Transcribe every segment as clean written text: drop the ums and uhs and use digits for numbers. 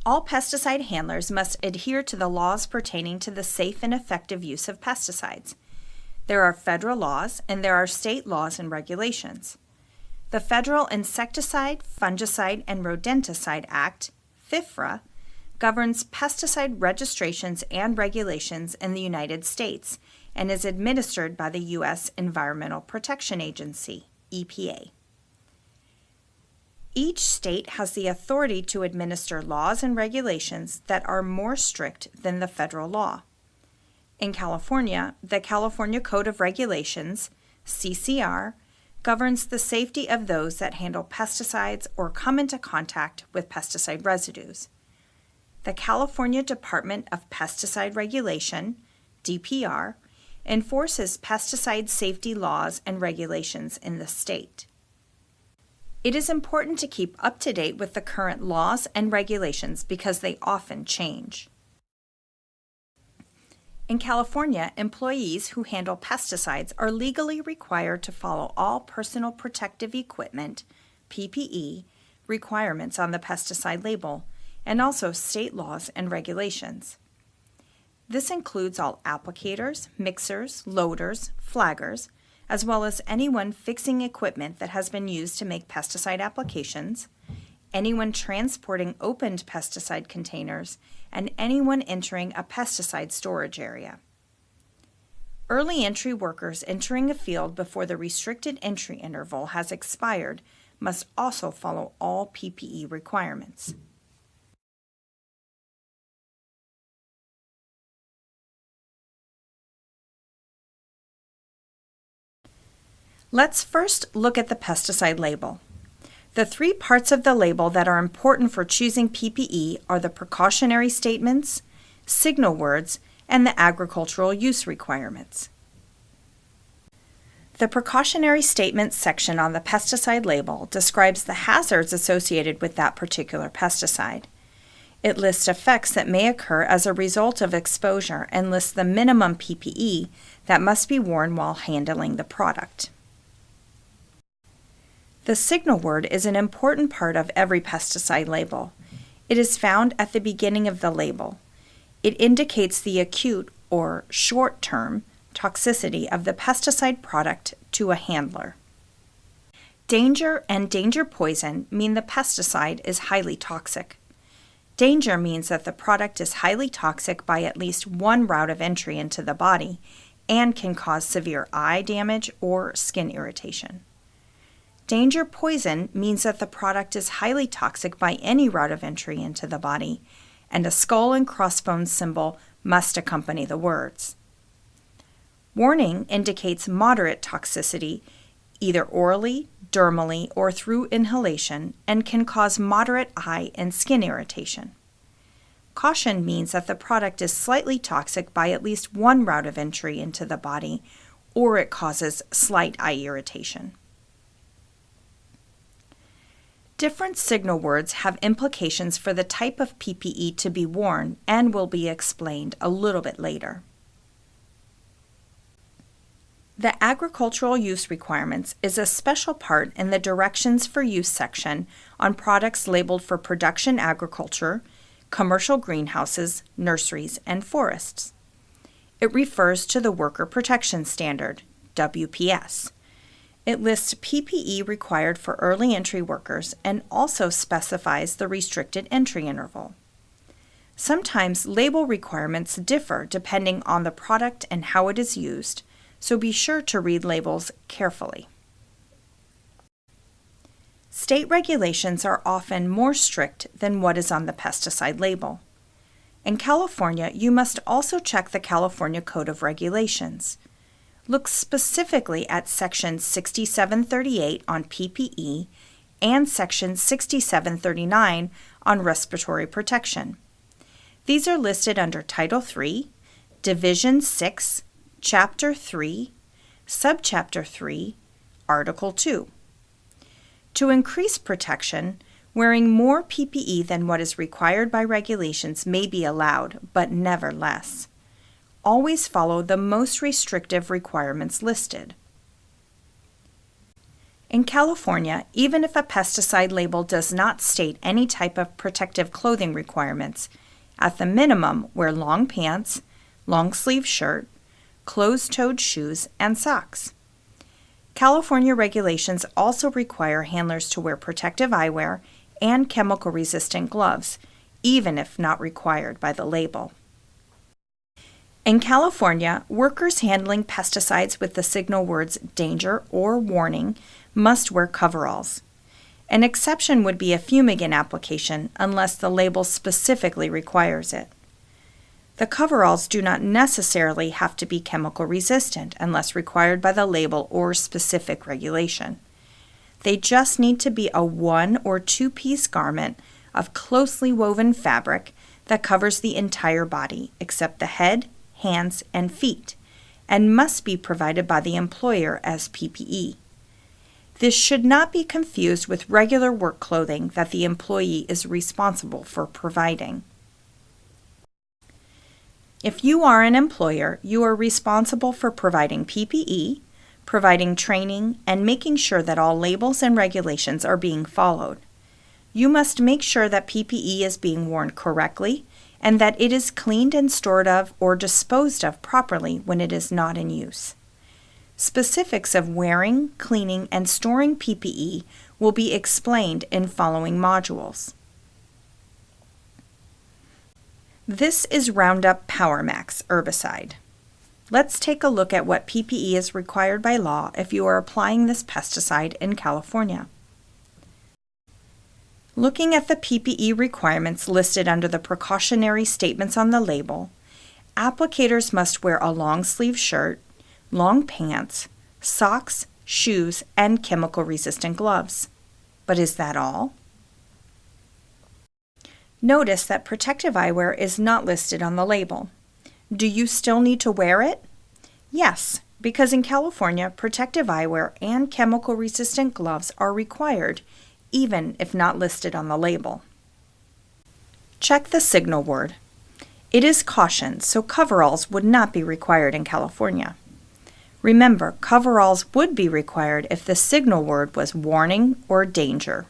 All pesticide handlers must adhere to the laws pertaining to the safe and effective use of pesticides. There are federal laws and there are state laws and regulations. The Federal Insecticide, Fungicide, and Rodenticide Act, FIFRA, governs pesticide registrations and regulations in the United States and is administered by the U.S. Environmental Protection Agency, EPA. Each state has the authority to administer laws and regulations that are more strict than the federal law. In California, the California Code of Regulations, CCR, governs the safety of those that handle pesticides or come into contact with pesticide residues. The California Department of Pesticide Regulation, DPR, enforces pesticide safety laws and regulations in the state. It is important to keep up to date with the current laws and regulations because they often change. In California, employees who handle pesticides are legally required to follow all personal protective equipment, PPE, requirements on the pesticide label, and also state laws and regulations. This includes all applicators, mixers, loaders, flaggers, as well as anyone fixing equipment that has been used to make pesticide applications, anyone transporting opened pesticide containers, and anyone entering a pesticide storage area. Early entry workers entering a field before the restricted entry interval has expired must also follow all PPE requirements. Let's first look at the pesticide label. The three parts of the label that are important for choosing PPE are the precautionary statements, signal words, and the agricultural use requirements. The precautionary statements section on the pesticide label describes the hazards associated with that particular pesticide. It lists effects that may occur as a result of exposure and lists the minimum PPE that must be worn while handling the product. The signal word is an important part of every pesticide label. It is found at the beginning of the label. It indicates the acute or short-term toxicity of the pesticide product to a handler. Danger and danger poison mean the pesticide is highly toxic. Danger means that the product is highly toxic by at least one route of entry into the body and can cause severe eye damage or skin irritation. Danger poison means that the product is highly toxic by any route of entry into the body, and a skull and crossbones symbol must accompany the words. Warning indicates moderate toxicity, either orally, dermally, or through inhalation, and can cause moderate eye and skin irritation. Caution means that the product is slightly toxic by at least one route of entry into the body, or it causes slight eye irritation. Different signal words have implications for the type of PPE to be worn and will be explained a little bit later. The agricultural use requirements is a special part in the directions for use section on products labeled for production agriculture, commercial greenhouses, nurseries, and forests. It refers to the Worker Protection Standard, WPS. It lists PPE required for early entry workers and also specifies the restricted entry interval. Sometimes label requirements differ depending on the product and how it is used, so be sure to read labels carefully. State regulations are often more strict than what is on the pesticide label. In California, you must also check the California Code of Regulations. Look specifically at Section 6738 on PPE and Section 6739 on respiratory protection. These are listed under Title III, Division 6, Chapter 3, Subchapter 3, Article 2. To increase protection, wearing more PPE than what is required by regulations may be allowed, but never less. Always follow the most restrictive requirements listed. In California, even if a pesticide label does not state any type of protective clothing requirements, at the minimum, wear long pants, long-sleeve shirt, closed-toed shoes, and socks. California regulations also require handlers to wear protective eyewear and chemical-resistant gloves, even if not required by the label. In California, workers handling pesticides with the signal words danger or warning must wear coveralls. An exception would be a fumigant application unless the label specifically requires it. The coveralls do not necessarily have to be chemical resistant unless required by the label or specific regulation. They just need to be a 1 or 2-piece garment of closely woven fabric that covers the entire body except the head, hands, and feet, and must be provided by the employer as PPE. This should not be confused with regular work clothing that the employee is responsible for providing. If you are an employer, you are responsible for providing PPE, providing training, and making sure that all labels and regulations are being followed. You must make sure that PPE is being worn correctly and that it is cleaned and stored of or disposed of properly when it is not in use. Specifics of wearing, cleaning, and storing PPE will be explained in following modules. This is Roundup PowerMax herbicide. Let's take a look at what PPE is required by law if you are applying this pesticide in California. Looking at the PPE requirements listed under the precautionary statements on the label, applicators must wear a long-sleeve shirt, long pants, socks, shoes, and chemical-resistant gloves. But is that all? Notice that protective eyewear is not listed on the label. Do you still need to wear it? Yes, because in California, protective eyewear and chemical-resistant gloves are required, even if not listed on the label. Check the signal word. It is cautioned, so coveralls would not be required in California. Remember, coveralls would be required if the signal word was warning or danger.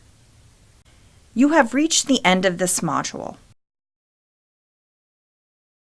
You have reached the end of this module.